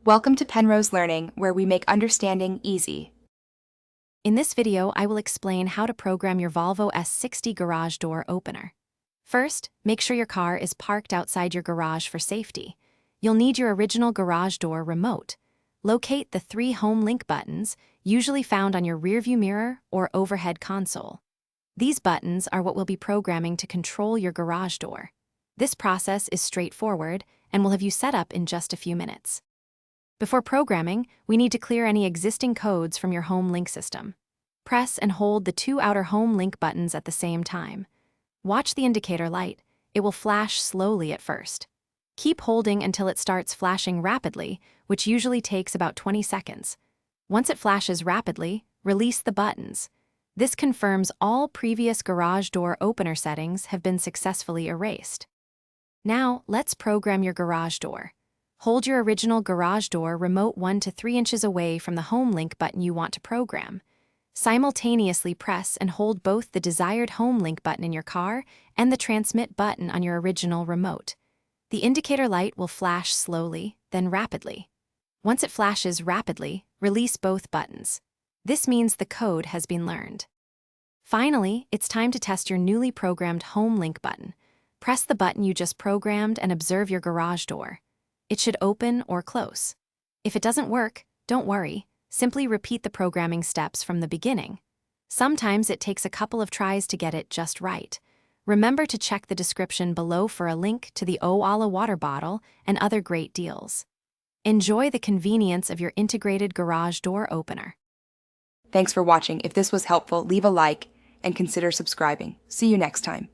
Welcome to Penrose Learning, where we make understanding easy. In this video, I will explain how to program your Volvo S60 garage door opener. First, make sure your car is parked outside your garage for safety. You'll need your original garage door remote. Locate the 3 home link buttons, usually found on your rearview mirror or overhead console. These buttons are what we'll be programming to control your garage door. This process is straightforward and will have you set up in just a few minutes. Before programming, we need to clear any existing codes from your home link system. Press and hold the 2 outer home link buttons at the same time. Watch the indicator light. It will flash slowly at first. Keep holding until it starts flashing rapidly, which usually takes about 20 seconds. Once it flashes rapidly, release the buttons. This confirms all previous garage door opener settings have been successfully erased. Now, let's program your garage door. Hold your original garage door remote 1 to 3 inches away from the home link button you want to program. Simultaneously press and hold both the desired home link button in your car and the transmit button on your original remote. The indicator light will flash slowly, then rapidly. Once it flashes rapidly, release both buttons. This means the code has been learned. Finally, it's time to test your newly programmed home link button. Press the button you just programmed and observe your garage door. It should open or close. If it doesn't work, don't worry. Simply repeat the programming steps from the beginning. Sometimes it takes a couple of tries to get it just right. Remember to check the description below for a link to the Owala water bottle and other great deals. Enjoy the convenience of your integrated garage door opener. Thanks for watching. If this was helpful, leave a like and consider subscribing. See you next time.